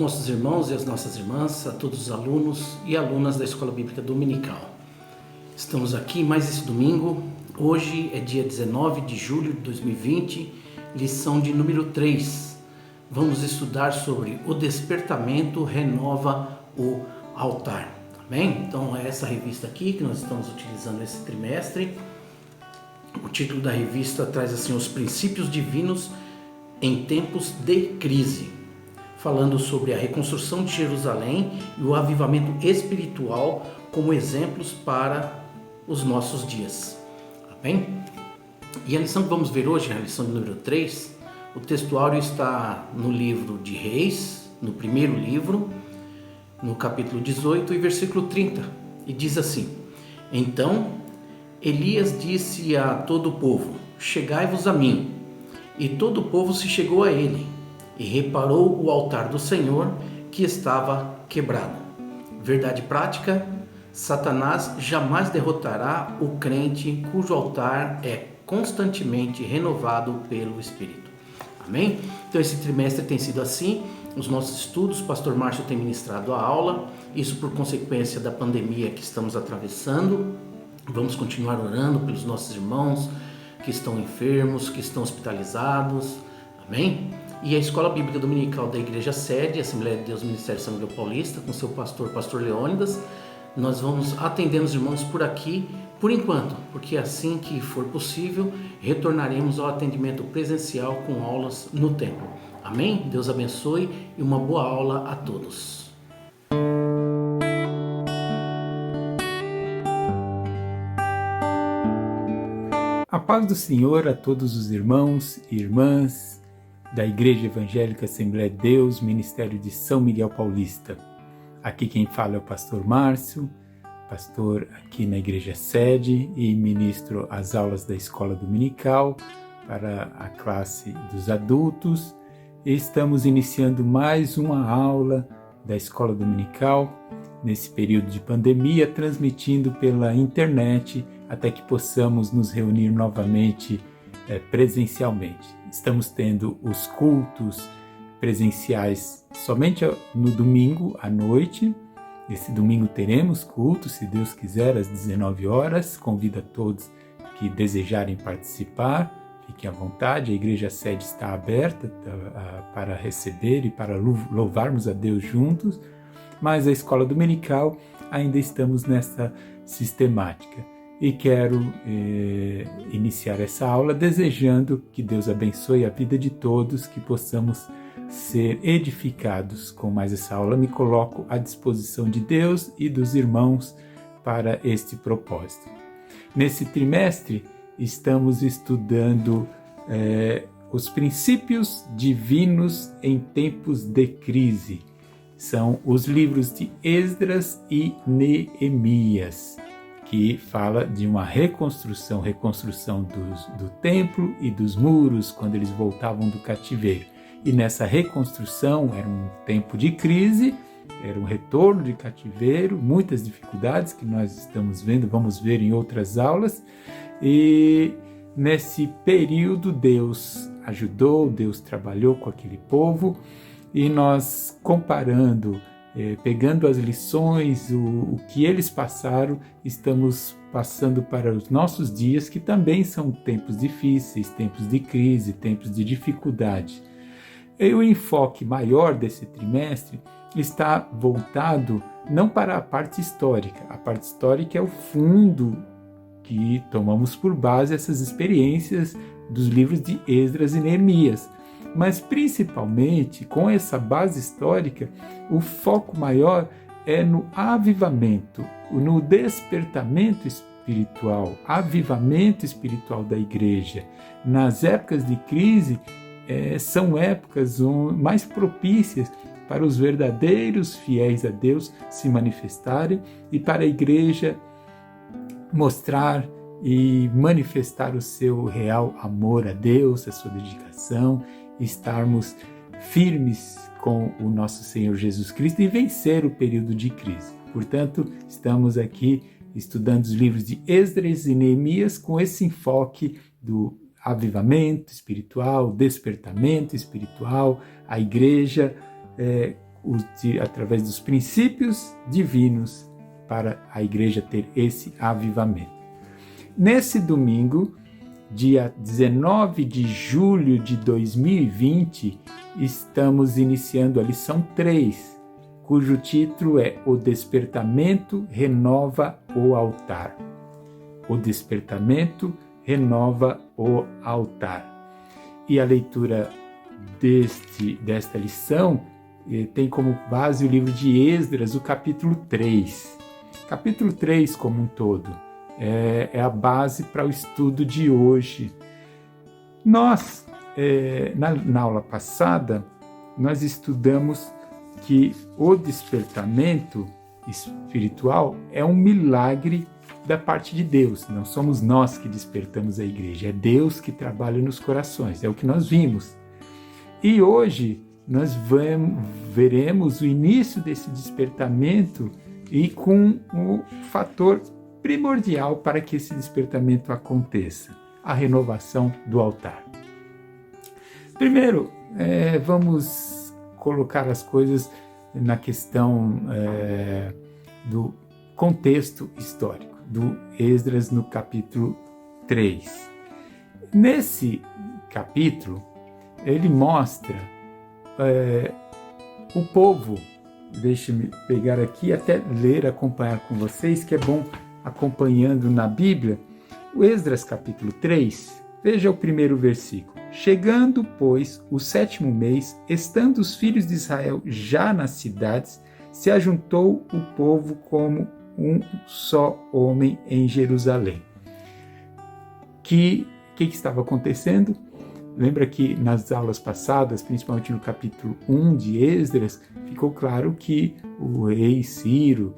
nossos irmãos e as nossas irmãs, a todos os alunos e alunas da Escola Bíblica Dominical. Estamos aqui mais esse domingo. Hoje é dia 19 de julho de 2020, lição de número 3. Vamos estudar sobre o despertamento renova o altar. Tá bem? Então é essa revista aqui que nós estamos utilizando esse trimestre. O título da revista traz assim os princípios divinos em tempos de crise, falando sobre a reconstrução de Jerusalém e o avivamento espiritual como exemplos para os nossos dias. Tá bem? E a lição que vamos ver hoje, a lição de número 3, o textuário está no livro de Reis, no primeiro livro, no capítulo 18 e versículo 30, e diz assim: Então Elias disse a todo o povo: Chegai-vos a mim. E todo o povo se chegou a ele, e reparou o altar do Senhor que estava quebrado. Verdade prática: Satanás jamais derrotará o crente cujo altar é constantemente renovado pelo Espírito. Amém? Então esse trimestre tem sido assim, os nossos estudos, o pastor Márcio tem ministrado a aula, isso por consequência da pandemia que estamos atravessando. Vamos continuar orando pelos nossos irmãos que estão enfermos, que estão hospitalizados. Amém? E a Escola Bíblica Dominical da Igreja Sede, Assembleia de Deus Ministério São Miguel Paulista, com seu pastor Leônidas, nós vamos atender os irmãos por aqui, por enquanto, porque assim que for possível, retornaremos ao atendimento presencial com aulas no templo. Amém? Deus abençoe e uma boa aula a todos. A paz do Senhor a todos os irmãos e irmãs da Igreja Evangélica Assembleia de Deus, Ministério de São Miguel Paulista. Aqui quem fala é o pastor Márcio, pastor aqui na Igreja Sede e ministro as aulas da Escola Dominical para a classe dos adultos. E estamos iniciando mais uma aula da Escola Dominical nesse período de pandemia, transmitindo pela internet até que possamos nos reunir novamente presencialmente. Estamos tendo os cultos presenciais somente no domingo à noite. Esse domingo teremos culto, se Deus quiser, às 19 horas. Convido a todos que desejarem participar, fiquem à vontade. A Igreja Sede está aberta para receber e para louvarmos a Deus juntos. Mas a Escola Dominical ainda estamos nessa sistemática. E quero iniciar essa aula desejando que Deus abençoe a vida de todos, que possamos ser edificados com mais essa aula. Me coloco à disposição de Deus e dos irmãos para este propósito. Nesse trimestre, estamos estudando os princípios divinos em tempos de crise. São os livros de Esdras e Neemias, que fala de uma reconstrução do templo e dos muros quando eles voltavam do cativeiro. E nessa reconstrução era um tempo de crise, era um retorno de cativeiro, muitas dificuldades que nós estamos vendo, vamos ver em outras aulas. E nesse período Deus ajudou, Deus trabalhou com aquele povo, e nós comparando, pegando as lições, o que eles passaram, estamos passando para os nossos dias, que também são tempos difíceis, tempos de crise, tempos de dificuldade. E o enfoque maior desse trimestre está voltado não para a parte histórica. A parte histórica é o fundo que tomamos por base essas experiências dos livros de Esdras e Neemias. Mas principalmente com essa base histórica, o foco maior é no avivamento, no despertamento espiritual, avivamento espiritual da igreja. Nas épocas de crise, são épocas mais propícias para os verdadeiros fiéis a Deus se manifestarem e para a igreja mostrar e manifestar o seu real amor a Deus, a sua dedicação, estarmos firmes com o nosso Senhor Jesus Cristo e vencer o período de crise. Portanto, estamos aqui estudando os livros de Esdras e Neemias com esse enfoque do avivamento espiritual, despertamento espiritual, a igreja através dos princípios divinos para a igreja ter esse avivamento. Nesse domingo, dia 19 de julho de 2020, estamos iniciando a lição 3, cujo título é O Despertamento Renova o Altar. O Despertamento Renova o Altar. E a leitura desta lição tem como base o livro de Esdras, o capítulo 3. Capítulo 3 como um todo é a base para o estudo de hoje. Nós, na aula passada, nós estudamos que o despertamento espiritual é um milagre da parte de Deus. Não somos nós que despertamos a igreja, é Deus que trabalha nos corações, é o que nós vimos. E hoje nós veremos o início desse despertamento e com o fator primordial para que esse despertamento aconteça, a renovação do altar. Primeiro, vamos colocar as coisas na questão do contexto histórico, do Esdras no capítulo 3. Nesse capítulo, ele mostra o povo, deixe-me pegar aqui e até ler, acompanhar com vocês, que é bom acompanhando na Bíblia, o Esdras capítulo 3, veja o primeiro versículo. Chegando, pois, o 7º mês, estando os filhos de Israel já nas cidades, se ajuntou o povo como um só homem em Jerusalém. Que estava acontecendo? Lembra que nas aulas passadas, principalmente no capítulo 1 de Esdras, ficou claro que o rei Ciro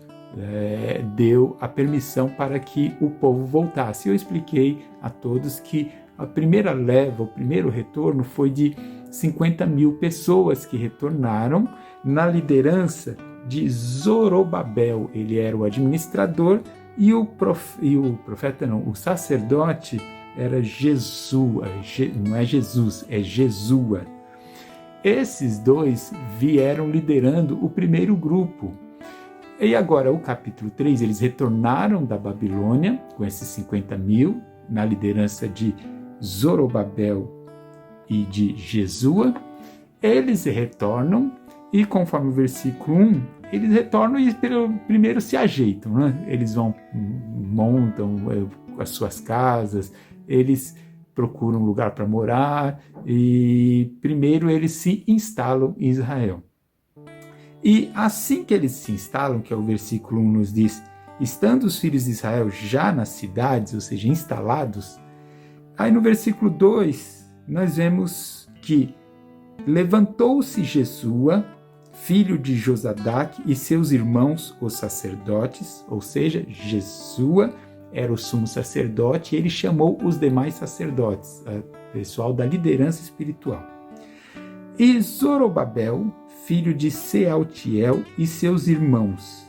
deu a permissão para que o povo voltasse. Eu expliquei a todos que a primeira leva, o primeiro retorno foi de 50 mil pessoas que retornaram na liderança de Zorobabel. Ele era o administrador e o sacerdote era Jesua, não é Jesus, é Jesua. Esses dois vieram liderando o primeiro grupo. E agora, o capítulo 3, eles retornaram da Babilônia, com esses 50 mil, na liderança de Zorobabel e de Jesua. Eles retornam e, conforme o versículo 1, eles retornam e primeiro se ajeitam, né? Eles montam as suas casas, eles procuram um lugar para morar e primeiro eles se instalam em Israel. E assim que eles se instalam, que é o versículo 1 nos diz, estando os filhos de Israel já nas cidades, ou seja, instalados, aí no versículo 2 nós vemos que levantou-se Jesua, filho de Josadaque, e seus irmãos, os sacerdotes, ou seja, Jesua era o sumo sacerdote, e ele chamou os demais sacerdotes, pessoal da liderança espiritual. E Zorobabel, filho de Sealtiel, e seus irmãos.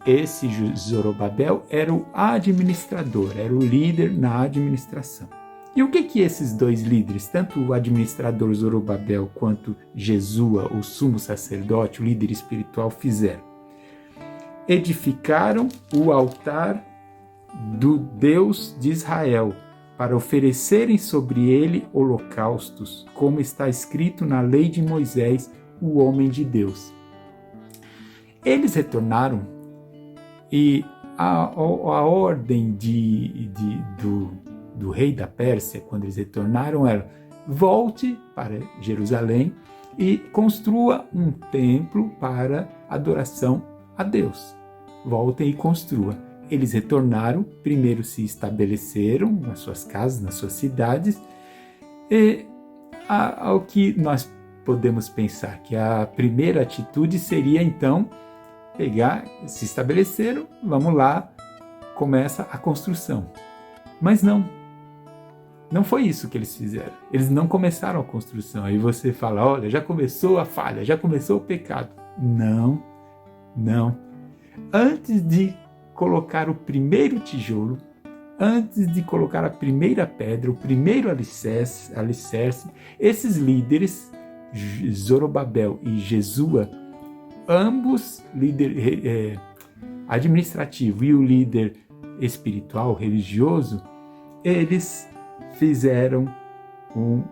Esse Zorobabel era o administrador, era o líder na administração. E o que esses dois líderes, tanto o administrador Zorobabel quanto Jesua, o sumo sacerdote, o líder espiritual, fizeram? Edificaram o altar do Deus de Israel, para oferecerem sobre ele holocaustos, como está escrito na lei de Moisés, o homem de Deus. Eles retornaram e a ordem do rei da Pérsia, quando eles retornaram, era: volte para Jerusalém e construa um templo para adoração a Deus. Voltem e construa. Eles retornaram, primeiro se estabeleceram nas suas casas, nas suas cidades, e ao que nós podemos pensar que a primeira atitude seria então se estabeleceram, vamos lá, começa a construção. Mas não foi isso que eles fizeram. Eles não começaram a construção. Aí você fala, olha, já começou a falha, já começou o pecado. Não. Antes de colocar o primeiro tijolo, antes de colocar a primeira pedra, o primeiro alicerce, esses líderes, Zorobabel e Jesua, ambos, líder administrativo e o líder espiritual, religioso, eles fizeram um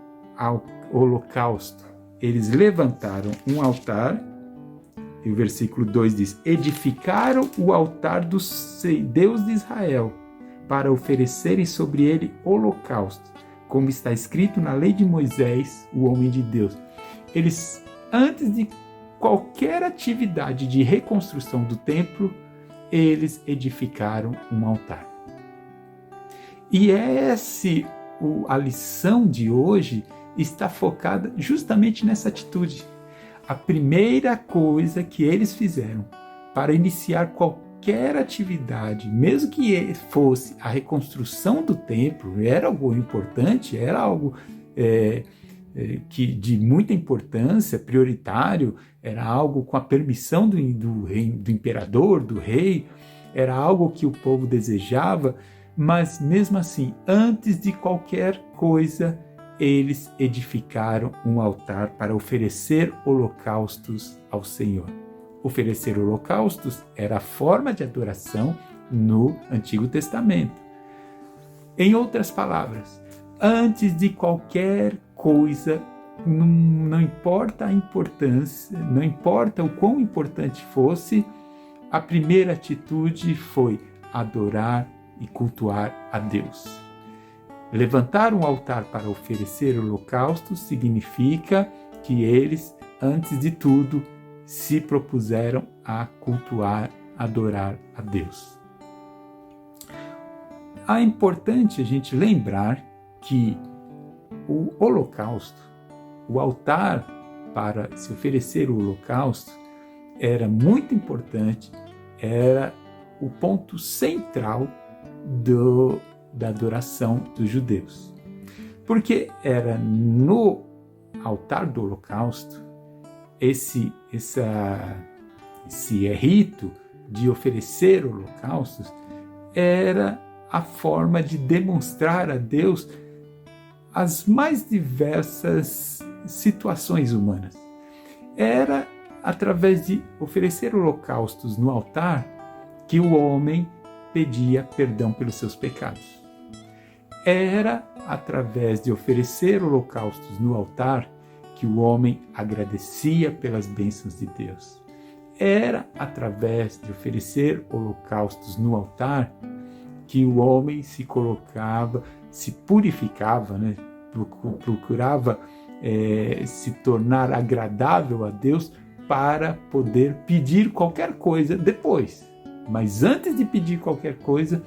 holocausto. Eles levantaram um altar, e o versículo 2 diz: edificaram o altar do Deus de Israel, para oferecerem sobre ele holocausto, como está escrito na lei de Moisés, o homem de Deus. Eles, antes de qualquer atividade de reconstrução do templo, eles edificaram um altar. E a lição de hoje está focada justamente nessa atitude. A primeira coisa que eles fizeram para iniciar qualquer atividade, mesmo que fosse a reconstrução do templo, era algo importante, era algo de muita importância, prioritário, era algo com a permissão do imperador, do rei, era algo que o povo desejava, mas mesmo assim, antes de qualquer coisa, eles edificaram um altar para oferecer holocaustos ao Senhor. Oferecer holocaustos era a forma de adoração no Antigo Testamento. Em outras palavras, antes de qualquer coisa, não importa a importância, não importa o quão importante fosse, a primeira atitude foi adorar e cultuar a Deus. Levantar um altar para oferecer holocaustos significa que eles, antes de tudo, se propuseram a cultuar, adorar a Deus. É importante a gente lembrar que o holocausto, o altar para se oferecer o holocausto, era muito importante, era o ponto central da adoração dos judeus. Porque era no altar do holocausto, esse rito de oferecer holocaustos era a forma de demonstrar a Deus as mais diversas situações humanas. Era através de oferecer holocaustos no altar que o homem pedia perdão pelos seus pecados. Era através de oferecer holocaustos no altar que o homem agradecia pelas bênçãos de Deus. Era através de oferecer holocaustos no altar que o homem se colocava, se purificava, procurava se tornar agradável a Deus para poder pedir qualquer coisa depois. Mas antes de pedir qualquer coisa,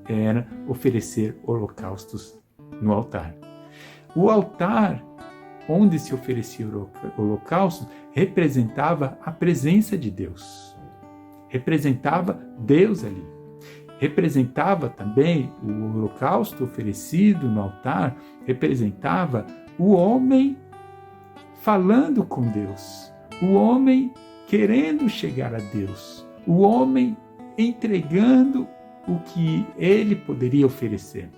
era oferecer holocaustos no altar. O altar onde se oferecia holocaustos representava a presença de Deus. Representava Deus ali. Representava também o holocausto oferecido no altar, representava o homem falando com Deus, o homem querendo chegar a Deus, o homem entregando o que ele poderia oferecer.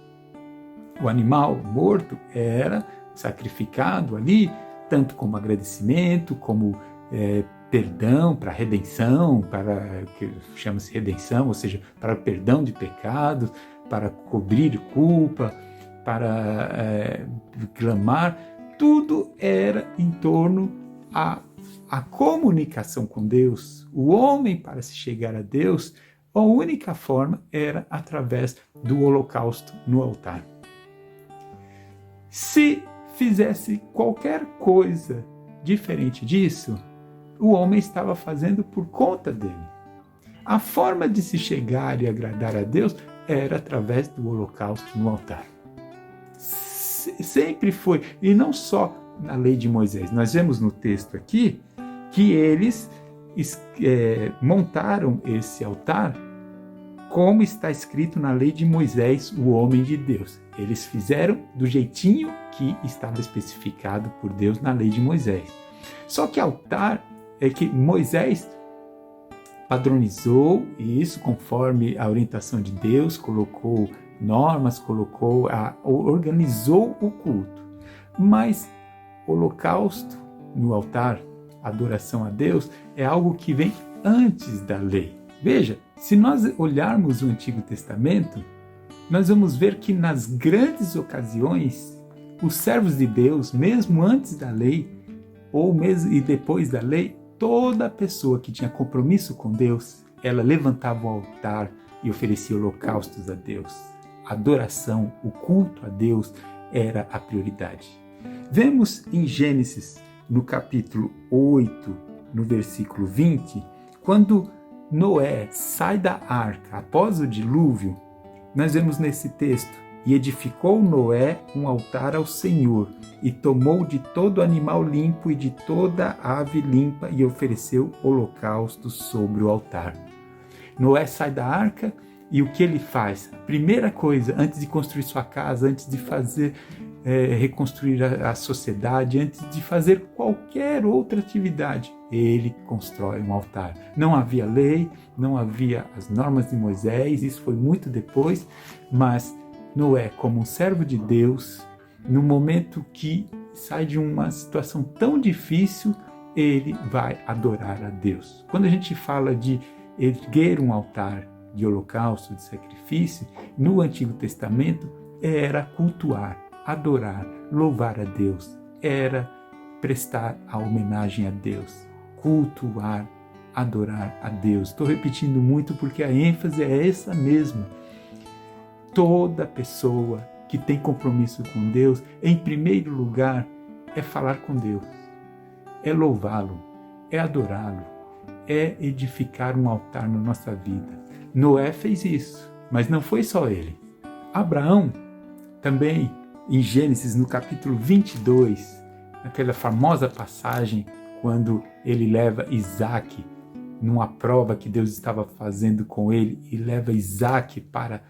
O animal morto era sacrificado ali, tanto como agradecimento, como perdão, para redenção, que chama-se redenção, ou seja, para perdão de pecados, para cobrir culpa, para clamar. Tudo era em torno à comunicação com Deus. O homem, para se chegar a Deus, a única forma era através do holocausto no altar. Se fizesse qualquer coisa diferente disso, o homem estava fazendo por conta dele. A forma de se chegar e agradar a Deus era através do holocausto no altar. Sempre foi, e não só na lei de Moisés. Nós vemos no texto aqui que eles montaram esse altar como está escrito na lei de Moisés, o homem de Deus. Eles fizeram do jeitinho que estava especificado por Deus na lei de Moisés. Só que altar é que Moisés padronizou isso conforme a orientação de Deus, colocou normas, organizou o culto. Mas holocausto no altar, adoração a Deus, é algo que vem antes da lei. Veja, se nós olharmos o Antigo Testamento, nós vamos ver que nas grandes ocasiões, os servos de Deus, mesmo antes da lei, ou mesmo e depois da lei, toda pessoa que tinha compromisso com Deus, ela levantava o altar e oferecia holocaustos a Deus. A adoração, o culto a Deus era a prioridade. Vemos em Gênesis, no capítulo 8, no versículo 20, quando Noé sai da arca após o dilúvio, nós vemos nesse texto: e edificou Noé um altar ao Senhor, e tomou de todo animal limpo e de toda ave limpa, e ofereceu holocausto sobre o altar. Noé sai da arca, e o que ele faz? A primeira coisa, antes de construir sua casa, antes de reconstruir a sociedade, antes de fazer qualquer outra atividade, ele constrói um altar. Não havia lei, não havia as normas de Moisés, isso foi muito depois, mas Noé, como um servo de Deus, no momento que sai de uma situação tão difícil, ele vai adorar a Deus. Quando a gente fala de erguer um altar de holocausto, de sacrifício, no Antigo Testamento era cultuar, adorar, louvar a Deus, era prestar a homenagem a Deus, cultuar, adorar a Deus. Estou repetindo muito porque a ênfase é essa mesma. Toda pessoa que tem compromisso com Deus, em primeiro lugar, é falar com Deus, é louvá-lo, é adorá-lo, é edificar um altar na nossa vida. Noé fez isso, mas não foi só ele. Abraão, também, em Gênesis, no capítulo 22, naquela famosa passagem, quando ele leva Isaque numa prova que Deus estava fazendo com ele, e leva Isaque para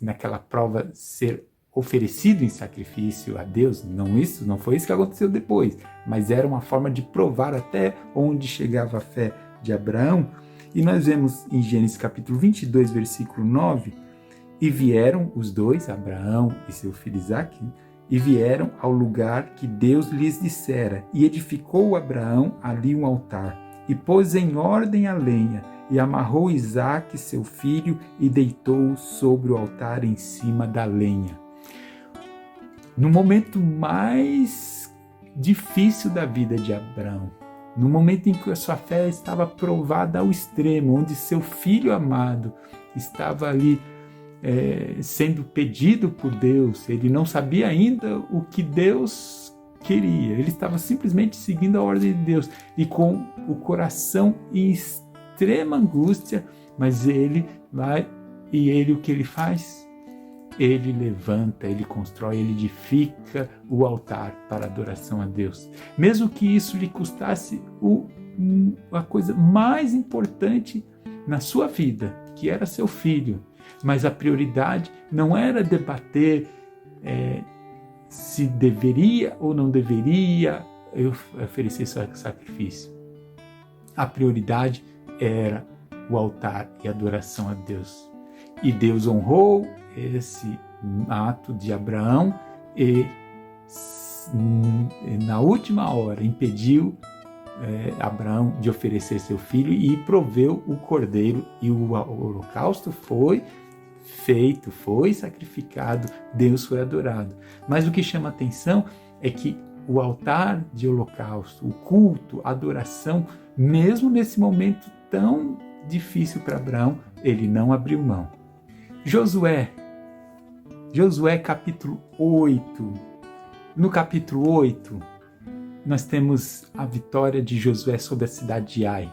naquela prova ser oferecido em sacrifício a Deus. Não foi isso que aconteceu depois, mas era uma forma de provar até onde chegava a fé de Abraão. E nós vemos em Gênesis capítulo 22, versículo 9, e vieram os dois, Abraão e seu filho Isaque, e vieram ao lugar que Deus lhes dissera, e edificou Abraão ali um altar, e pôs em ordem a lenha, e amarrou Isaque, seu filho, e deitou-o sobre o altar em cima da lenha. No momento mais difícil da vida de Abraão, no momento em que a sua fé estava provada ao extremo, onde seu filho amado estava ali sendo pedido por Deus, ele não sabia ainda o que Deus queria, ele estava simplesmente seguindo a ordem de Deus, e com o coração em extrema angústia, mas ele vai, e ele o que ele faz? Ele levanta, ele constrói, ele edifica o altar para adoração a Deus. Mesmo que isso lhe custasse a coisa mais importante na sua vida, que era seu filho. Mas a prioridade não era debater se deveria ou não deveria oferecer sacrifício. A prioridade era o altar e a adoração a Deus. E Deus honrou esse ato de Abraão e na última hora impediu Abraão de oferecer seu filho e proveu o cordeiro, e o holocausto foi feito, foi sacrificado, Deus foi adorado. Mas o que chama a atenção é que o altar de holocausto, o culto, a adoração, mesmo nesse momento tão difícil para Abraão, ele não abriu mão. Josué capítulo 8. No capítulo 8, nós temos a vitória de Josué sobre a cidade de Ai.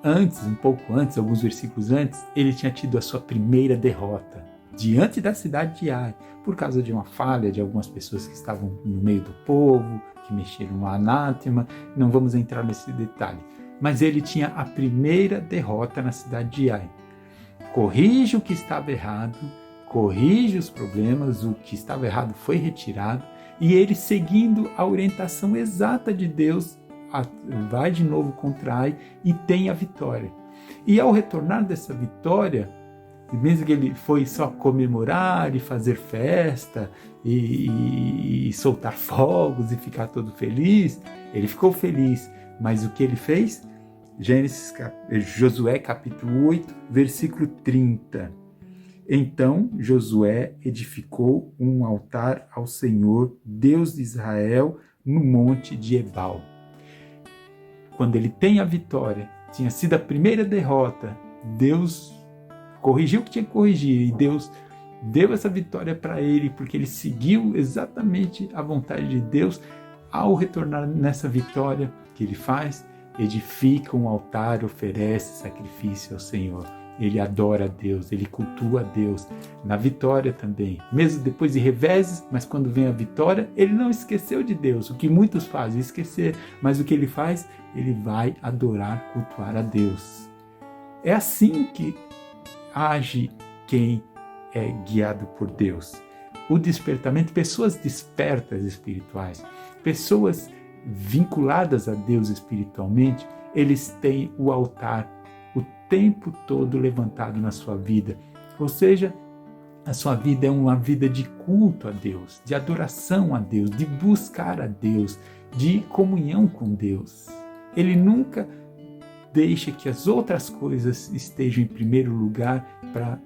Um pouco antes, alguns versículos antes, ele tinha tido a sua primeira derrota diante da cidade de Ai, por causa de uma falha de algumas pessoas que estavam no meio do povo, que mexeram no anátema. Não vamos entrar nesse detalhe. Mas ele tinha a primeira derrota na cidade de Ai. Corrige o que estava errado, corrige os problemas, o que estava errado foi retirado, e ele, seguindo a orientação exata de Deus, vai de novo contra Ai e tem a vitória. E ao retornar dessa vitória, mesmo que ele foi só comemorar e fazer festa e soltar fogos e ficar todo feliz, Ele ficou feliz, mas o que ele fez? Josué capítulo 8, versículo 30. Então Josué edificou um altar ao Senhor, Deus de Israel, no monte de Ebal. Quando ele tem a vitória, tinha sido a primeira derrota, Deus corrigiu o que tinha que corrigir e Deus deu essa vitória para ele, porque ele seguiu exatamente a vontade de Deus. Ao retornar nessa vitória, que ele faz? Edifica um altar, oferece sacrifício ao Senhor. Ele adora a Deus, ele cultua a Deus. Na vitória também, mesmo depois de reveses, mas quando vem a vitória, ele não esqueceu de Deus. O que muitos fazem, esquecer. Mas o que ele faz? Ele vai adorar, cultuar a Deus. É assim que age quem é guiado por Deus. O despertamento, pessoas despertas espirituais, pessoas vinculadas a Deus espiritualmente, eles têm o altar o tempo todo levantado na sua vida. Ou seja, a sua vida é uma vida de culto a Deus, de adoração a Deus, de buscar a Deus, de comunhão com Deus. Ele nunca deixa que as outras coisas estejam em primeiro lugar para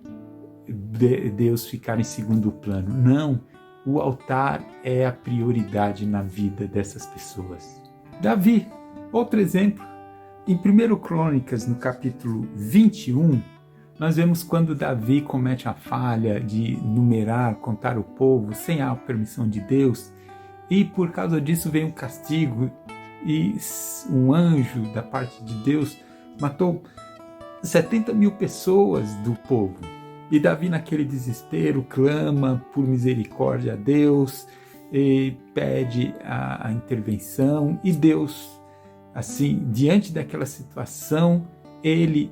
Deus ficar em segundo plano. Não, o altar é a prioridade na vida dessas pessoas. Davi, outro exemplo, em 1 Crônicas, no capítulo 21, nós vemos quando Davi comete a falha de numerar, contar o povo sem a permissão de Deus, e por causa disso vem um castigo, e um anjo da parte de Deus matou 70 mil pessoas do povo. E Davi, naquele desespero, clama por misericórdia a Deus, e pede a intervenção, e Deus, assim, diante daquela situação, ele,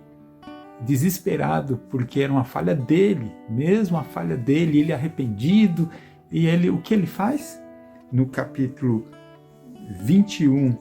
desesperado, porque era uma falha dele, mesmo a falha dele, ele arrependido, e ele, o que ele faz? No capítulo 21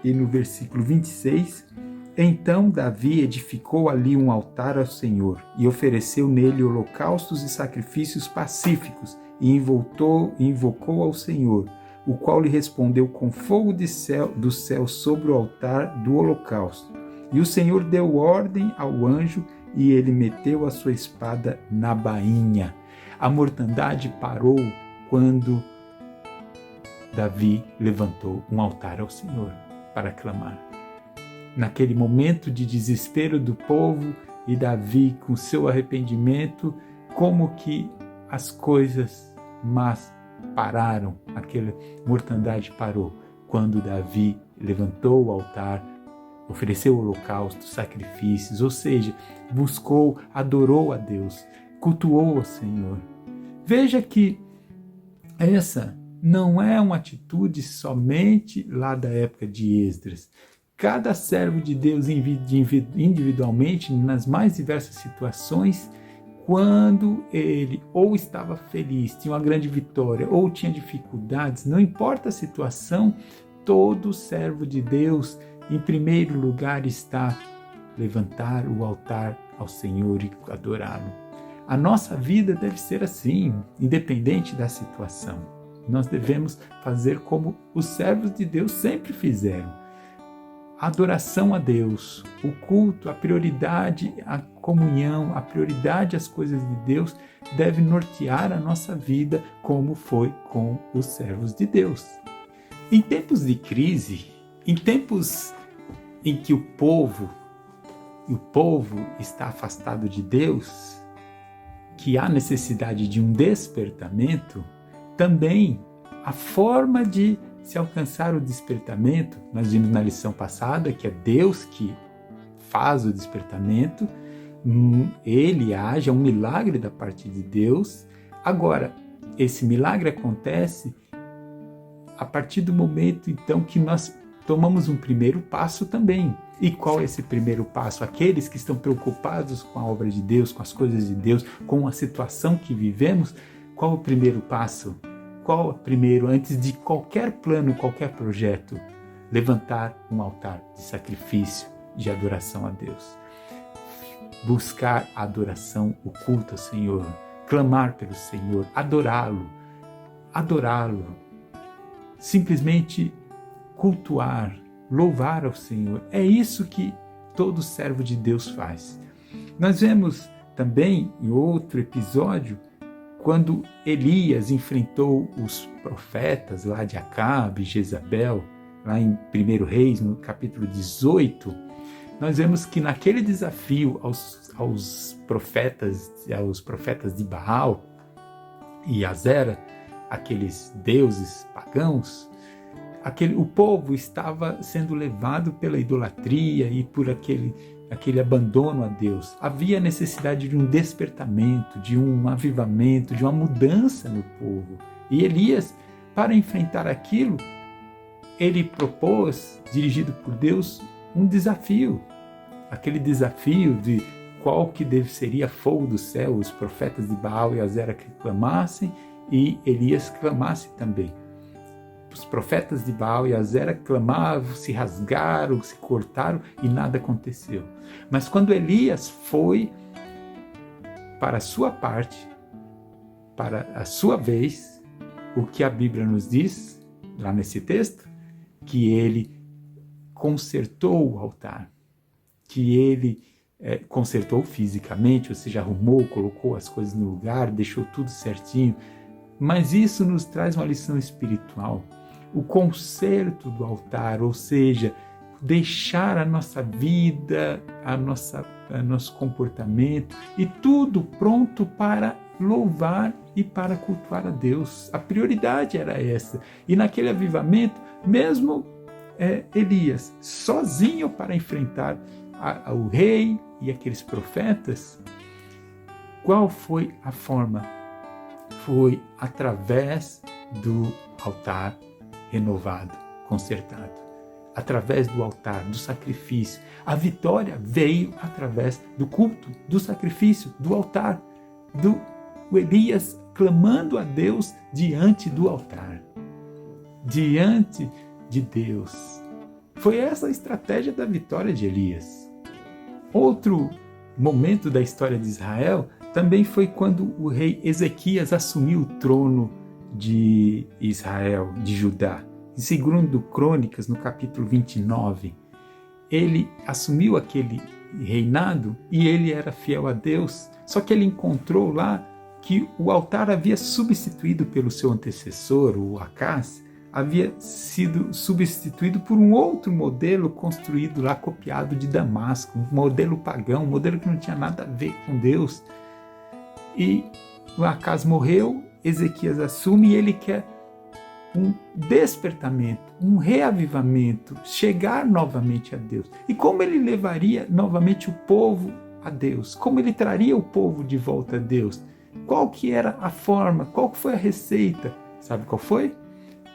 e no versículo 26, então Davi edificou ali um altar ao Senhor e ofereceu nele holocaustos e sacrifícios pacíficos e invocou ao Senhor, o qual lhe respondeu com fogo do céu sobre o altar do holocausto. E o Senhor deu ordem ao anjo e ele meteu a sua espada na bainha. A mortandade parou quando Davi levantou um altar ao Senhor para clamar. Naquele momento de desespero do povo e Davi com seu arrependimento, como que as coisas más pararam, aquela mortandade parou, quando Davi levantou o altar, ofereceu holocaustos, sacrifícios, ou seja, buscou, adorou a Deus, cultuou ao Senhor. Veja que essa não é uma atitude somente lá da época de Esdras. Cada servo de Deus individualmente, nas mais diversas situações, quando ele ou estava feliz, tinha uma grande vitória, ou tinha dificuldades, não importa a situação, todo servo de Deus, em primeiro lugar, está levantar o altar ao Senhor e adorá-lo. A nossa vida deve ser assim, independente da situação. Nós devemos fazer como os servos de Deus sempre fizeram. A adoração a Deus, o culto, a prioridade, a comunhão, a prioridade às coisas de Deus deve nortear a nossa vida como foi com os servos de Deus. Em tempos de crise, em tempos em que o povo está afastado de Deus, que há necessidade de um despertamento, também a forma de se alcançar o despertamento, nós vimos na lição passada que é Deus que faz o despertamento, ele age, é um milagre da parte de Deus. Agora, esse milagre acontece a partir do momento, então, que nós tomamos um primeiro passo também. E qual é esse primeiro passo? Aqueles que estão preocupados com a obra de Deus, com as coisas de Deus, com a situação que vivemos, qual é o primeiro passo? Qual é o primeiro, antes de qualquer plano, qualquer projeto? Levantar um altar de sacrifício, de adoração a Deus. Buscar a adoração, o culto ao Senhor. Clamar pelo Senhor, adorá-lo. Simplesmente cultuar, louvar ao Senhor. É isso que todo servo de Deus faz. Nós vemos também em outro episódio, quando Elias enfrentou os profetas lá de Acabe e Jezabel, lá em 1 Reis, no capítulo 18, nós vemos que naquele desafio aos profetas de Baal e Azera, aqueles deuses pagãos, o povo estava sendo levado pela idolatria e por aquele abandono a Deus. Havia necessidade de um despertamento, de um avivamento, de uma mudança no povo. E Elias, para enfrentar aquilo, ele propôs, dirigido por Deus, um desafio. Aquele desafio de qual que seria fogo do céu, os profetas de Baal e Azera que clamassem e Elias clamasse também. Os profetas de Baal e Azera clamavam, se rasgaram, se cortaram e nada aconteceu. Mas quando Elias foi para a sua parte, para a sua vez, o que a Bíblia nos diz, lá nesse texto, que ele consertou o altar, que ele consertou fisicamente, ou seja, arrumou, colocou as coisas no lugar, deixou tudo certinho. Mas isso nos traz uma lição espiritual. O conserto do altar, ou seja, deixar a nossa vida, nosso comportamento e tudo pronto para louvar e para cultuar a Deus. A prioridade era essa. E naquele avivamento, mesmo Elias, sozinho para enfrentar o rei e aqueles profetas, qual foi a forma? Foi através do altar renovado, consertado. Através do altar, do sacrifício. A vitória veio através do culto, do sacrifício, do altar, do Elias clamando a Deus diante do altar, diante de Deus. Foi essa a estratégia da vitória de Elias. Outro momento da história de Israel também foi quando o rei Ezequias assumiu o trono de Israel, de Judá. Em 2 Crônicas, no capítulo 29, ele assumiu aquele reinado e ele era fiel a Deus, só que ele encontrou lá que o altar havia substituído pelo seu antecessor, o Acaz, havia sido substituído por um outro modelo construído lá, copiado de Damasco, um modelo pagão, um modelo que não tinha nada a ver com Deus. E o Acaz morreu, Ezequias assume e ele quer um despertamento, um reavivamento, chegar novamente a Deus. E como ele levaria novamente o povo a Deus? Como ele traria o povo de volta a Deus? Qual que era a forma? Qual que foi a receita? Sabe qual foi?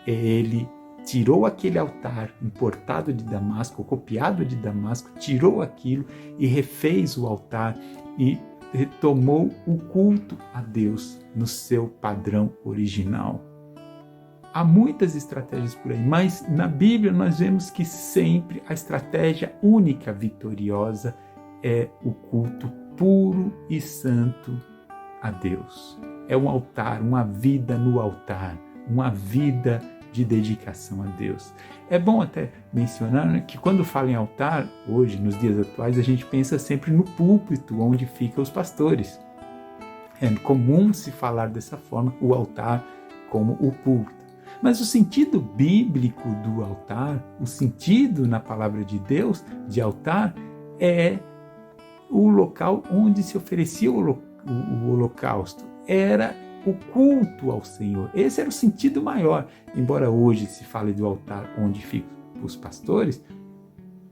Ele tirou aquele altar importado de Damasco, copiado de Damasco, tirou aquilo e refez o altar e retomou o culto a Deus no seu padrão original. Há muitas estratégias por aí, mas na Bíblia nós vemos que sempre a estratégia única vitoriosa é o culto puro e santo a Deus. É um altar, uma vida no altar, uma vida de dedicação a Deus. É bom até mencionar que quando fala em altar, hoje, nos dias atuais, a gente pensa sempre no púlpito onde ficam os pastores. É comum se falar dessa forma, o altar como o púlpito. Mas o sentido bíblico do altar, o sentido na palavra de Deus de altar, é o local onde se oferecia o holocausto. Era o culto ao Senhor. Esse era o sentido maior. Embora hoje se fale do altar onde ficam os pastores,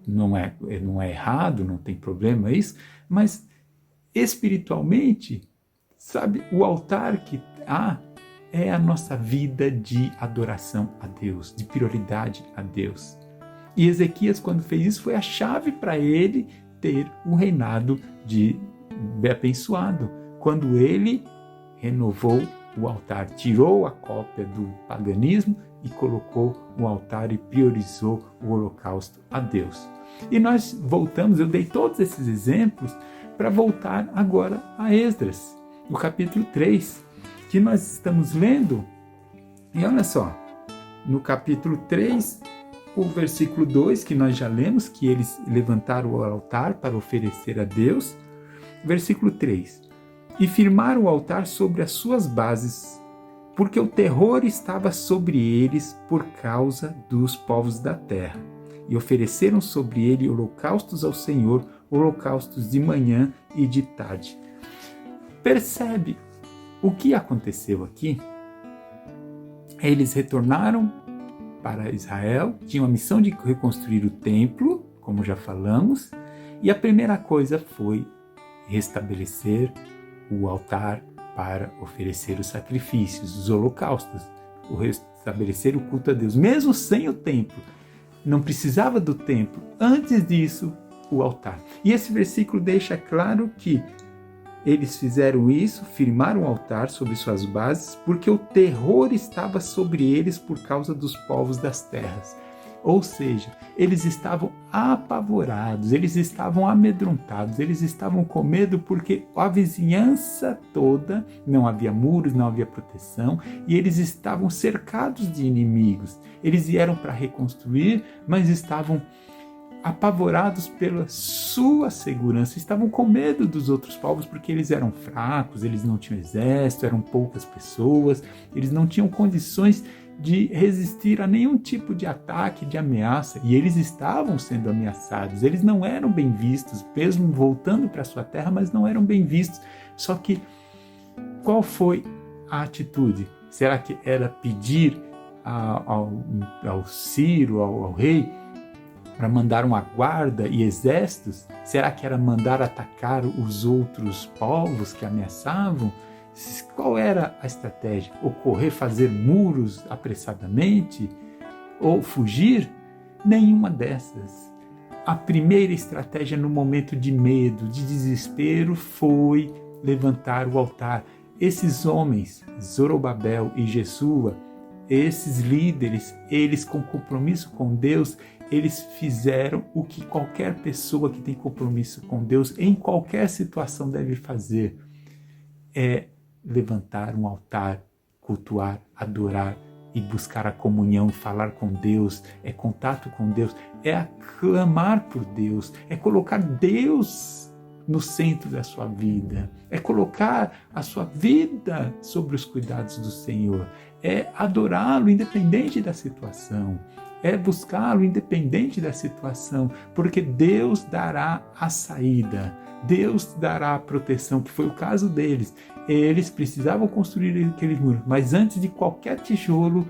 não é errado, não tem problema isso, mas espiritualmente, sabe, o altar que há é a nossa vida de adoração a Deus, de prioridade a Deus. E Ezequias, quando fez isso, foi a chave para ele ter um reinado abençoado. Quando ele renovou o altar, tirou a cópia do paganismo e colocou o altar e priorizou o holocausto a Deus. E nós voltamos, eu dei todos esses exemplos para voltar agora a Esdras, no capítulo 3, que nós estamos lendo. E olha só, no capítulo 3, o versículo 2, que nós já lemos, que eles levantaram o altar para oferecer a Deus. Versículo 3. E firmaram o altar sobre as suas bases, porque o terror estava sobre eles por causa dos povos da terra. E ofereceram sobre ele holocaustos ao Senhor, holocaustos de manhã e de tarde. Percebe o que aconteceu aqui? Eles retornaram para Israel, tinham a missão de reconstruir o templo, como já falamos, e a primeira coisa foi restabelecer o altar para oferecer os sacrifícios, os holocaustos, restabelecer o culto a Deus, mesmo sem o templo. Não precisava do templo. Antes disso, o altar. E esse versículo deixa claro que eles fizeram isso, firmaram o altar sobre suas bases, porque o terror estava sobre eles por causa dos povos das terras. Ou seja, eles estavam apavorados, eles estavam amedrontados, eles estavam com medo porque a vizinhança toda, não havia muros, não havia proteção, e eles estavam cercados de inimigos. Eles vieram para reconstruir, mas estavam apavorados pela sua segurança, estavam com medo dos outros povos porque eles eram fracos, eles não tinham exército, eram poucas pessoas, eles não tinham condições de resistir a nenhum tipo de ataque, de ameaça, e eles estavam sendo ameaçados, eles não eram bem vistos, mesmo voltando para sua terra, mas não eram bem vistos. Só que qual foi a atitude? Será que era pedir ao Ciro, ao rei, para mandar uma guarda e exércitos? Será que era mandar atacar os outros povos que ameaçavam? Qual era a estratégia? Ocorrer, fazer muros apressadamente? Ou fugir? Nenhuma dessas. A primeira estratégia no momento de medo, de desespero, foi levantar o altar. Esses homens, Zorobabel e Jesua, esses líderes, eles com compromisso com Deus, eles fizeram o que qualquer pessoa que tem compromisso com Deus, em qualquer situação, deve fazer. É levantar um altar, cultuar, adorar e buscar a comunhão, falar com Deus, é contato com Deus, é aclamar por Deus, é colocar Deus no centro da sua vida, é colocar a sua vida sobre os cuidados do Senhor, é adorá-lo independente da situação, é buscá-lo independente da situação, porque Deus dará a saída, Deus dará a proteção, que foi o caso deles. Eles precisavam construir aqueles muros, mas antes de qualquer tijolo,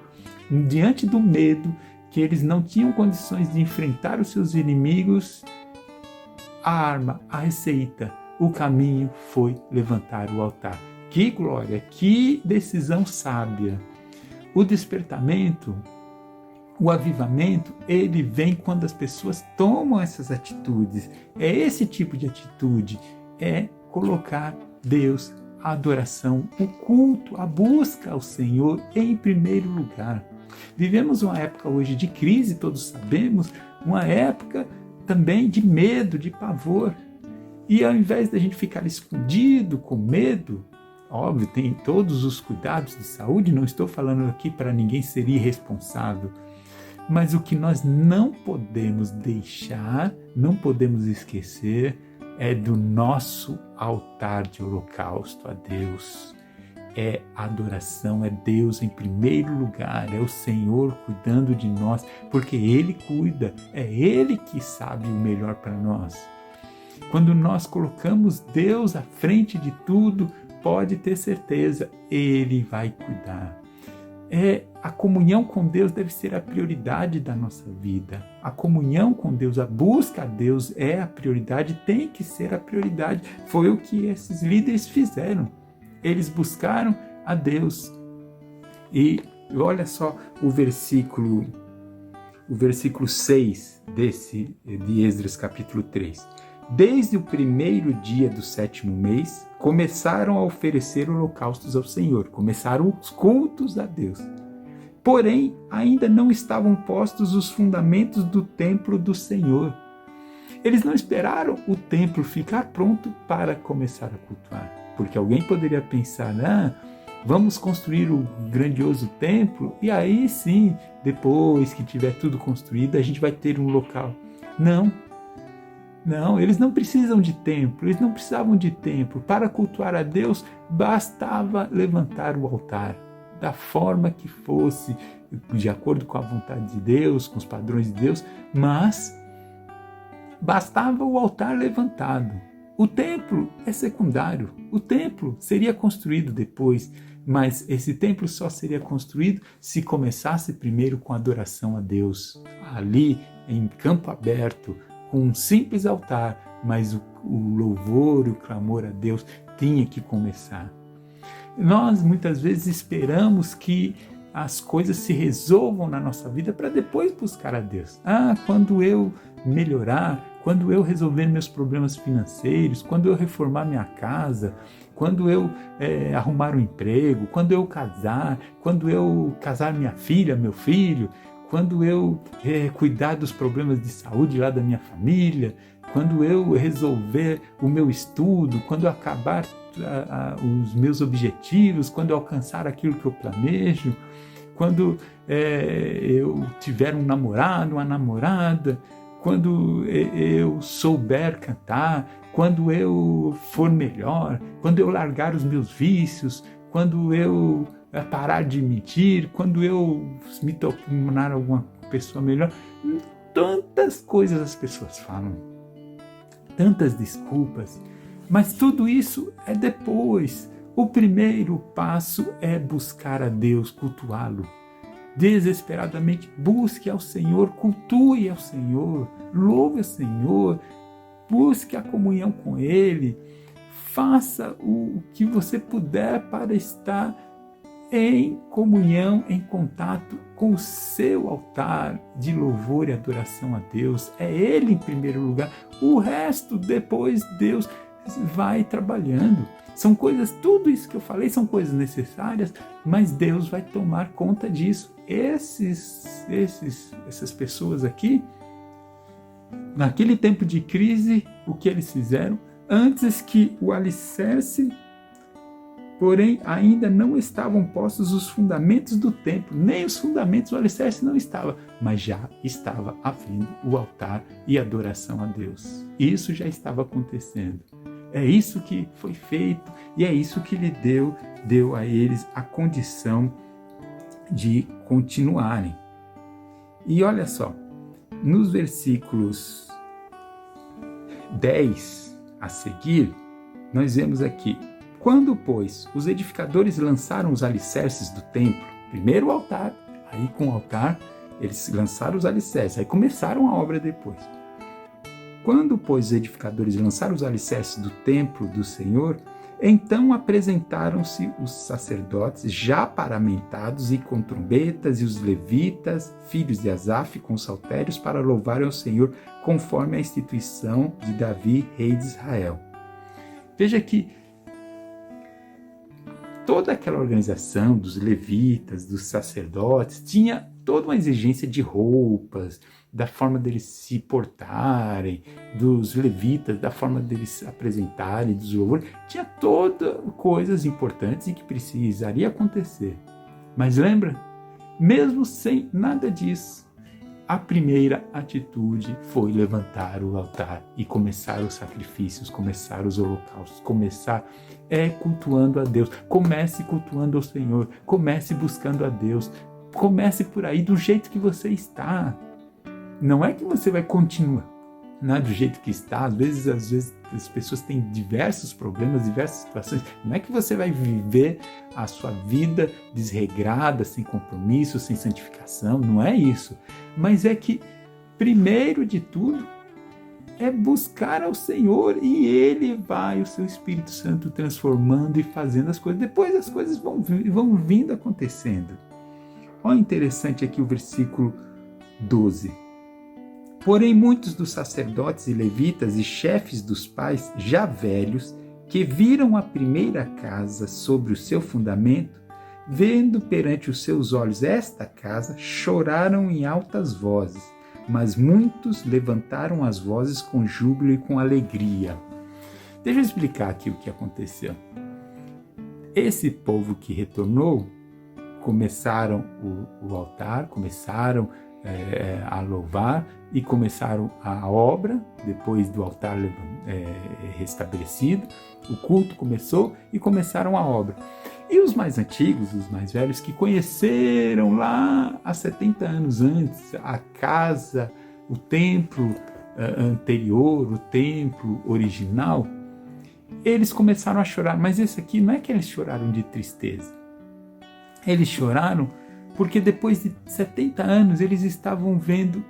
diante do medo, que eles não tinham condições de enfrentar os seus inimigos, a arma, a receita, o caminho foi levantar o altar. Que glória, que decisão sábia! O despertamento, o avivamento, ele vem quando as pessoas tomam essas atitudes. É esse tipo de atitude, é colocar Deus, a adoração, o culto, a busca ao Senhor em primeiro lugar. Vivemos uma época hoje de crise, todos sabemos, uma época também de medo, de pavor. E ao invés da gente ficar escondido, com medo, óbvio, tem todos os cuidados de saúde, não estou falando aqui para ninguém ser irresponsável, mas o que nós não podemos deixar, não podemos esquecer, é do nosso altar de holocausto a Deus. É adoração, é Deus em primeiro lugar, é o Senhor cuidando de nós, porque Ele cuida, é Ele que sabe o melhor para nós. Quando nós colocamos Deus à frente de tudo, pode ter certeza, Ele vai cuidar. A comunhão com Deus deve ser a prioridade da nossa vida. A comunhão com Deus, a busca a Deus é a prioridade, tem que ser a prioridade. Foi o que esses líderes fizeram. Eles buscaram a Deus. E olha só o versículo 6 de Esdras capítulo 3. Desde o primeiro dia do 7º mês, começaram a oferecer holocaustos ao Senhor, começaram os cultos a Deus. Porém, ainda não estavam postos os fundamentos do templo do Senhor. Eles não esperaram o templo ficar pronto para começar a cultuar, porque alguém poderia pensar, Vamos construir o grandioso templo e aí sim, depois que tiver tudo construído, a gente vai ter um local. Não, eles não precisam de templo, eles não precisavam de templo. Para cultuar a Deus, bastava levantar o altar, da forma que fosse, de acordo com a vontade de Deus, com os padrões de Deus, mas bastava o altar levantado. O templo é secundário, o templo seria construído depois, mas esse templo só seria construído se começasse primeiro com adoração a Deus, ali em campo aberto, com um simples altar, mas o louvor e o clamor a Deus tinha que começar. Nós muitas vezes esperamos que as coisas se resolvam na nossa vida para depois buscar a Deus. Quando eu melhorar, quando eu resolver meus problemas financeiros, quando eu reformar minha casa, quando eu arrumar um emprego, quando eu casar minha filha, meu filho, quando eu cuidar dos problemas de saúde lá da minha família, quando eu resolver o meu estudo, quando eu acabar os meus objetivos, quando eu alcançar aquilo que eu planejo, quando eu tiver um namorado, uma namorada, quando eu souber cantar, quando eu for melhor, quando eu largar os meus vícios, quando eu parar de mentir, quando eu me tornar alguma pessoa melhor. Tantas coisas as pessoas falam, tantas desculpas, mas tudo isso é depois. O primeiro passo é buscar a Deus, cultuá-lo. Desesperadamente busque ao Senhor, cultue ao Senhor, louve ao Senhor, busque a comunhão com Ele, faça o que você puder para estar em comunhão, em contato com o seu altar de louvor e adoração a Deus. É Ele em primeiro lugar, o resto depois Deus vai trabalhando. São coisas, tudo isso que eu falei são coisas necessárias, mas Deus vai tomar conta disso. Essas pessoas aqui, naquele tempo de crise, o que eles fizeram? Antes que o alicerce, porém ainda não estavam postos os fundamentos do templo, nem os fundamentos do alicerce não estava, mas já estava havendo o altar e a adoração a Deus. Isso já estava acontecendo. É isso que foi feito e é isso que lhe deu a eles a condição de continuarem. E olha só, nos versículos 10 a seguir, nós vemos aqui: quando, pois, os edificadores lançaram os alicerces do templo, primeiro o altar, aí com o altar eles lançaram os alicerces, aí começaram a obra depois. Quando, pois, os edificadores lançaram os alicerces do templo do Senhor, então apresentaram-se os sacerdotes já paramentados e com trombetas, e os levitas, filhos de Asaf, com saltérios, para louvarem ao Senhor, conforme a instituição de Davi, rei de Israel. Veja que toda aquela organização dos levitas, dos sacerdotes, tinha toda uma exigência de roupas, da forma deles se portarem, dos levitas, da forma deles se apresentarem, dos louvores. Tinha todas coisas importantes e que precisaria acontecer. Mas lembra? Mesmo sem nada disso, a primeira atitude foi levantar o altar e começar os sacrifícios, começar os holocaustos, começar cultuando a Deus. Comece cultuando ao Senhor, comece buscando a Deus, comece por aí do jeito que você está. Não é que você vai continuar do jeito que está. Às vezes as pessoas têm diversos problemas, diversas situações. Não é que você vai viver a sua vida desregrada, sem compromisso, sem santificação. Não é isso. Mas é que, primeiro de tudo, é buscar ao Senhor e Ele vai, o seu Espírito Santo, transformando e fazendo as coisas. Depois as coisas vão vindo acontecendo. Olha interessante aqui o versículo 12. Porém, muitos dos sacerdotes e levitas e chefes dos pais, já velhos, que viram a primeira casa sobre o seu fundamento, vendo perante os seus olhos esta casa, choraram em altas vozes, mas muitos levantaram as vozes com júbilo e com alegria. Deixa eu explicar aqui o que aconteceu. esse povo que retornou, começaram o altar, começaram a louvar e começaram a obra, depois do altar restabelecido, o culto começou e começaram a obra. E os mais antigos, os mais velhos, que conheceram lá há 70 anos antes a casa, o templo anterior, o templo original, eles começaram a chorar. Mas esse aqui não é que eles choraram de tristeza. Eles choraram porque depois de 70 anos eles estavam vendo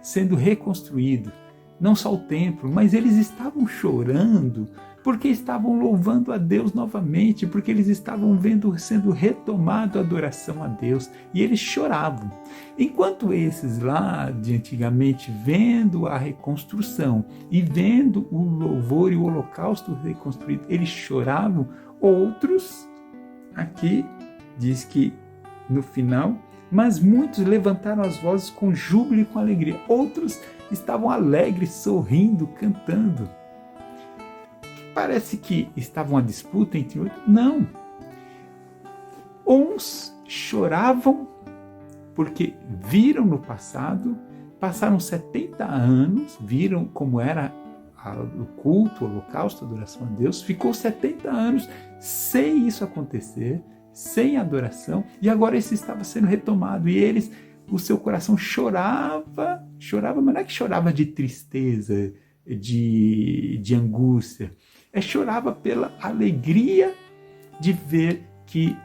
sendo reconstruído, não só o templo, mas eles estavam chorando porque estavam louvando a Deus novamente, porque eles estavam vendo sendo retomado a adoração a Deus, e eles choravam. Enquanto esses lá de antigamente, vendo a reconstrução e vendo o louvor e o holocausto reconstruído, eles choravam, outros, aqui diz que no final, mas muitos levantaram as vozes com júbilo e com alegria, outros estavam alegres, sorrindo, cantando. Parece que estava uma disputa entre outros. Não. Uns choravam porque viram no passado, passaram 70 anos, viram como era o culto, o holocausto, a adoração a Deus, ficou 70 anos sem isso acontecer, sem adoração, e agora isso estava sendo retomado, e eles, o seu coração chorava, mas não é que chorava de tristeza, de angústia, chorava pela alegria de ver que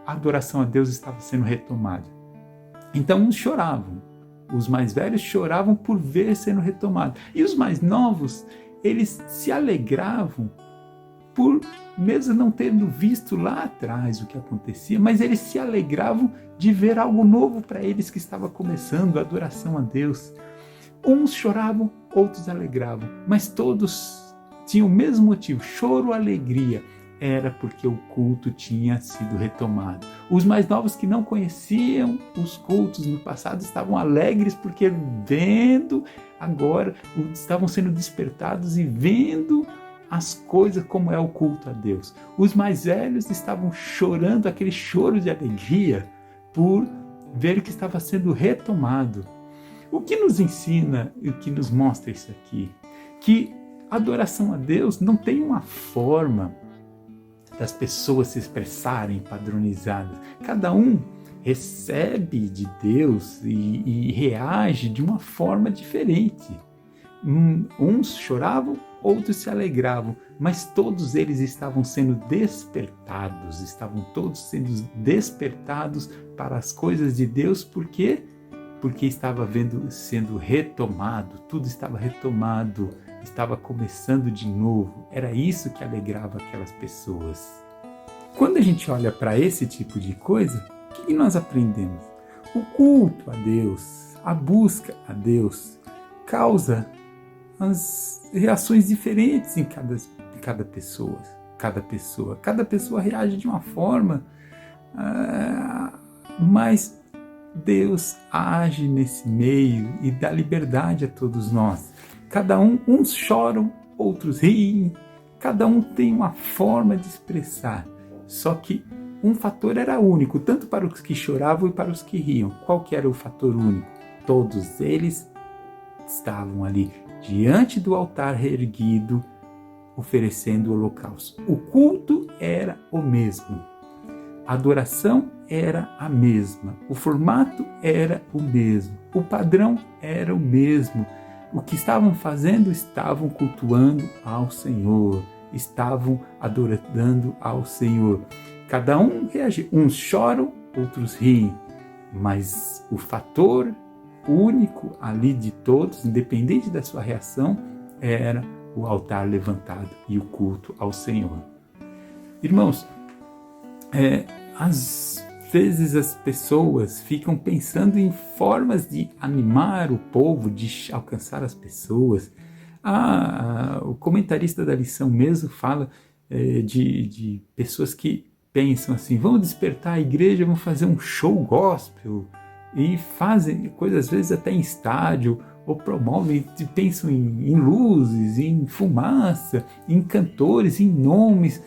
a adoração a Deus estava sendo retomada. Então uns choravam, os mais velhos choravam por ver sendo retomado, e os mais novos, eles se alegravam por, mesmo não tendo visto lá atrás o que acontecia, mas eles se alegravam de ver algo novo para eles que estava começando, a adoração a Deus. Uns choravam, outros alegravam, mas todos tinham o mesmo motivo, choro, alegria, era porque o culto tinha sido retomado. Os mais novos que não conheciam os cultos no passado estavam alegres porque vendo agora, estavam sendo despertados e vendo as coisas como é o culto a Deus. Os mais velhos estavam chorando, aquele choro de alegria por ver que estava sendo retomado. O que nos ensina e o que nos mostra isso aqui? Que a adoração a Deus não tem uma forma das pessoas se expressarem padronizadas. Cada um recebe de Deus e reage de uma forma diferente. Uns choravam, outros se alegravam, mas todos eles estavam sendo despertados, estavam todos sendo despertados para as coisas de Deus, porque estava sendo retomado, tudo estava retomado, estava começando de novo. Era isso que alegrava aquelas pessoas. Quando a gente olha para esse tipo de coisa, o que nós aprendemos? O culto a Deus, a busca a Deus, causa as reações diferentes em cada pessoa. Cada pessoa reage de uma forma, mas Deus age nesse meio e dá liberdade a todos nós. Uns choram, outros riem, cada um tem uma forma de expressar. Só que um fator era único, tanto para os que choravam e para os que riam. Qual que era o fator único? Todos eles estavam ali diante do altar reerguido, oferecendo o holocausto. O culto era o mesmo. A adoração era a mesma. O formato era o mesmo. O padrão era o mesmo. O que estavam fazendo? Estavam cultuando ao Senhor. Estavam adorando ao Senhor. Cada um reage. Uns choram, outros riem. Mas o fator único ali de todos, independente da sua reação, era o altar levantado e o culto ao Senhor. Irmãos, às vezes as pessoas ficam pensando em formas de animar o povo, de alcançar as pessoas. O comentarista da lição mesmo fala de pessoas que pensam assim, vamos despertar a igreja, vamos fazer um show gospel, e fazem coisas às vezes até em estádio, ou promovem, pensam em luzes, em fumaça, em cantores, em nomes.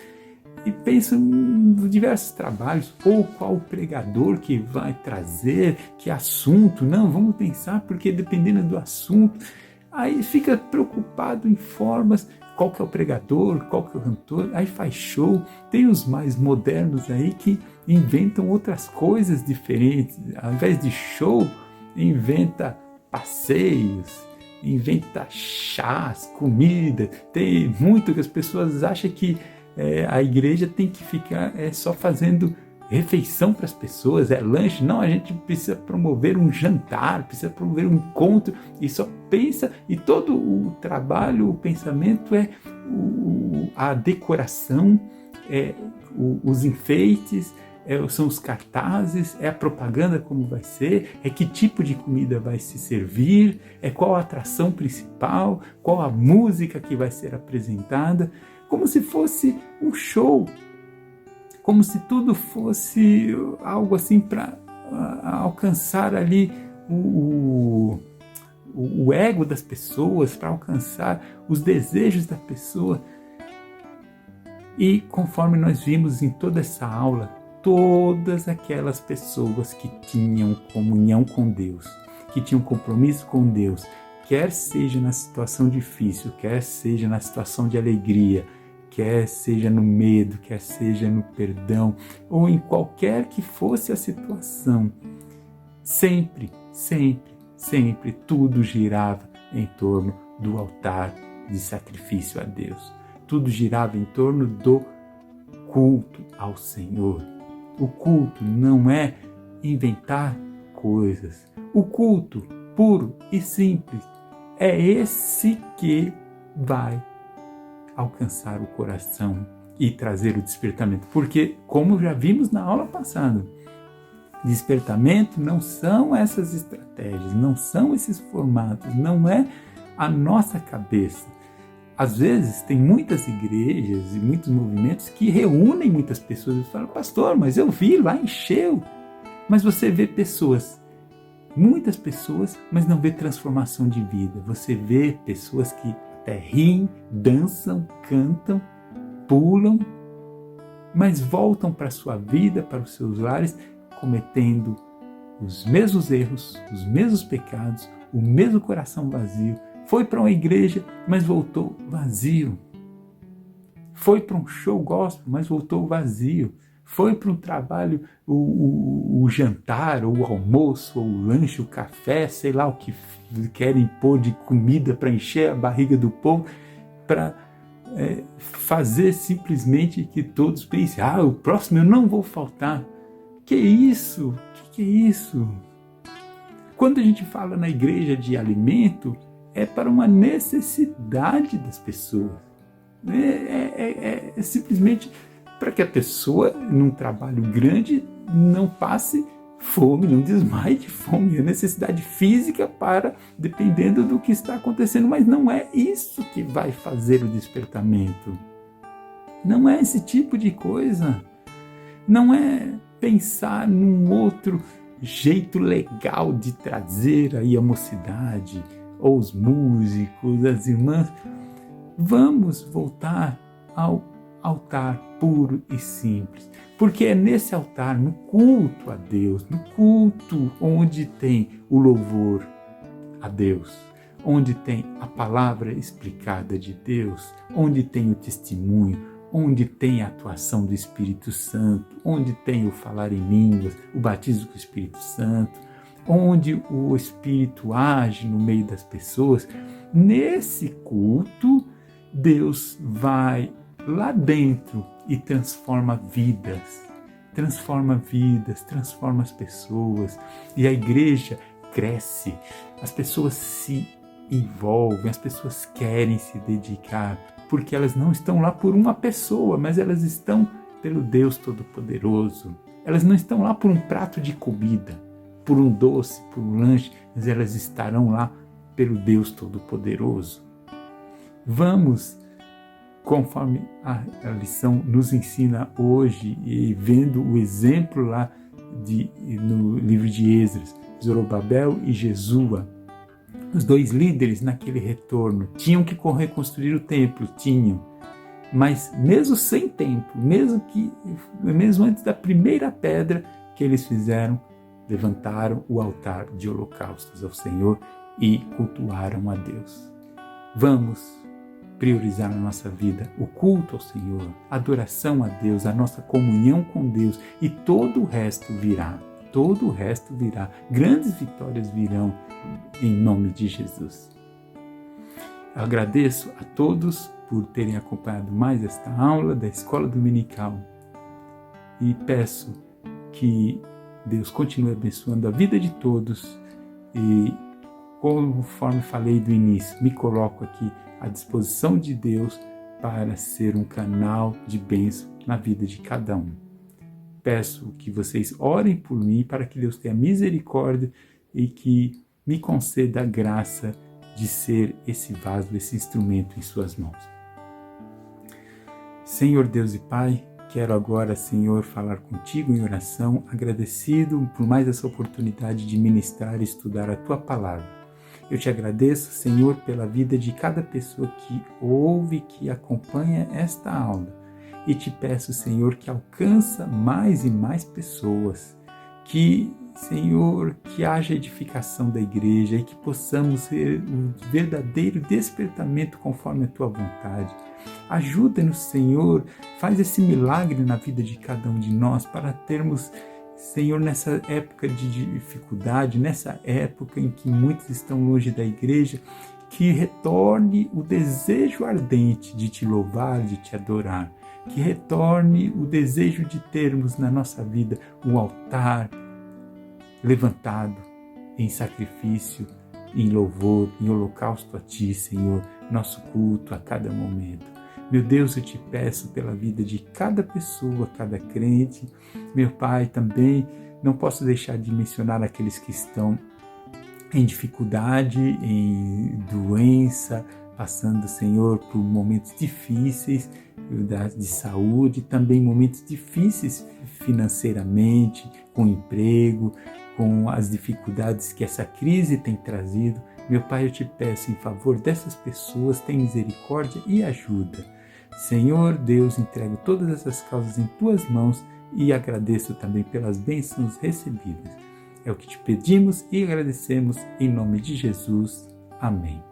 e penso em diversos trabalhos, ou qual o pregador que vai trazer, que assunto, não, vamos pensar, porque dependendo do assunto, aí fica preocupado em formas, qual que é o pregador, qual que é o cantor, aí faz show, tem os mais modernos aí que inventam outras coisas diferentes, ao invés de show, inventa passeios, inventa chás, comida, tem muito que as pessoas acham que a igreja tem que ficar só fazendo refeição para as pessoas, lanche. Não, a gente precisa promover um jantar, precisa promover um encontro, e só pensa, e todo o trabalho, o pensamento a decoração, os enfeites, são os cartazes, a propaganda como vai ser, que tipo de comida vai se servir, qual a atração principal, qual a música que vai ser apresentada, como se fosse um show, como se tudo fosse algo assim para alcançar ali o ego das pessoas, para alcançar os desejos da pessoa. E conforme nós vimos em toda essa aula, todas aquelas pessoas que tinham comunhão com Deus, que tinham compromisso com Deus, quer seja na situação difícil, quer seja na situação de alegria, quer seja no medo, quer seja no perdão, ou em qualquer que fosse a situação, sempre, sempre, sempre tudo girava em torno do altar de sacrifício a Deus. Tudo girava em torno do culto ao Senhor. O culto não é inventar coisas. O culto puro e simples é esse que vai alcançar o coração e trazer o despertamento. Porque, como já vimos na aula passada, despertamento não são essas estratégias, não são esses formatos, não é a nossa cabeça. Às vezes, tem muitas igrejas e muitos movimentos que reúnem muitas pessoas e falam: pastor, mas eu vi lá, encheu. Mas você vê pessoas, muitas pessoas, mas não vê transformação de vida. Você vê pessoas que até riem, dançam, cantam, pulam, mas voltam para a sua vida, para os seus lares, cometendo os mesmos erros, os mesmos pecados, o mesmo coração vazio. Foi para uma igreja, mas voltou vazio. Foi para um show gospel, mas voltou vazio. Foi para um trabalho, o jantar, ou o almoço, ou o lanche, o café, sei lá o que querem pôr de comida para encher a barriga do povo, para fazer simplesmente que todos pensem: o próximo eu não vou faltar. Que isso? Que é isso? Quando a gente fala na igreja de alimento, é para uma necessidade das pessoas. É simplesmente para que a pessoa, num trabalho grande, não passe fome, não desmaie de fome. É necessidade física para, dependendo do que está acontecendo, mas não é isso que vai fazer o despertamento. Não é esse tipo de coisa. Não é pensar num outro jeito legal de trazer aí a mocidade, ou os músicos, as irmãs. Vamos voltar ao altar puro e simples, porque é nesse altar, no culto a Deus, no culto onde tem o louvor a Deus, onde tem a palavra explicada de Deus, onde tem o testemunho, onde tem a atuação do Espírito Santo, onde tem o falar em línguas, o batismo com o Espírito Santo, onde o Espírito age no meio das pessoas. Nesse culto, Deus vai lá dentro e transforma vidas, transforma as pessoas, e a igreja cresce, as pessoas se envolvem, as pessoas querem se dedicar, porque elas não estão lá por uma pessoa, mas elas estão pelo Deus Todo-Poderoso. Elas não estão lá por um prato de comida, por um doce, por um lanche, mas elas estarão lá pelo Deus Todo-Poderoso. Vamos, conforme a lição nos ensina hoje, e vendo o exemplo lá no livro de Esdras, Zorobabel e Jesua, os dois líderes naquele retorno, tinham que reconstruir o templo, Mas mesmo sem tempo, mesmo antes da primeira pedra que eles fizeram, levantaram o altar de holocaustos ao Senhor e cultuaram a Deus. Vamos priorizar na nossa vida o culto ao Senhor, a adoração a Deus, a nossa comunhão com Deus, e todo o resto virá. Todo o resto virá. Grandes vitórias virão em nome de Jesus. Eu agradeço a todos por terem acompanhado mais esta aula da Escola Dominical e peço que Deus continue abençoando a vida de todos e, conforme falei do início, me coloco aqui à disposição de Deus para ser um canal de bênção na vida de cada um. Peço que vocês orem por mim para que Deus tenha misericórdia e que me conceda a graça de ser esse vaso, esse instrumento em suas mãos. Senhor Deus e Pai, quero agora, Senhor, falar contigo em oração, agradecido por mais essa oportunidade de ministrar e estudar a Tua Palavra. Eu te agradeço, Senhor, pela vida de cada pessoa que ouve, que acompanha esta aula. E te peço, Senhor, que alcança mais e mais pessoas, que, Senhor, que haja edificação da igreja e que possamos ser um verdadeiro despertamento conforme a Tua vontade. Ajuda-nos, Senhor, faz esse milagre na vida de cada um de nós para termos, Senhor, nessa época de dificuldade, nessa época em que muitos estão longe da igreja, que retorne o desejo ardente de Te louvar, de Te adorar, que retorne o desejo de termos na nossa vida um altar levantado em sacrifício, em louvor, em holocausto a Ti, Senhor, nosso culto a cada momento. Meu Deus, eu Te peço pela vida de cada pessoa, cada crente. Meu Pai, também não posso deixar de mencionar aqueles que estão em dificuldade, em doença, passando, Senhor, por momentos difíceis de saúde, também momentos difíceis financeiramente, com emprego, com as dificuldades que essa crise tem trazido. Meu Pai, eu Te peço em favor dessas pessoas, tem misericórdia e ajuda. Senhor Deus, entrego todas essas causas em Tuas mãos e agradeço também pelas bênçãos recebidas. É o que Te pedimos e agradecemos em nome de Jesus. Amém.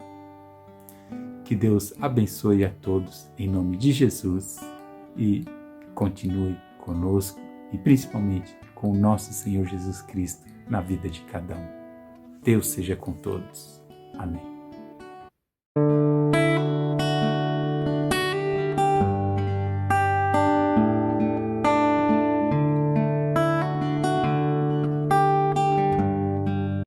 Que Deus abençoe a todos em nome de Jesus e continue conosco e principalmente com o nosso Senhor Jesus Cristo na vida de cada um. Deus seja com todos. Amém.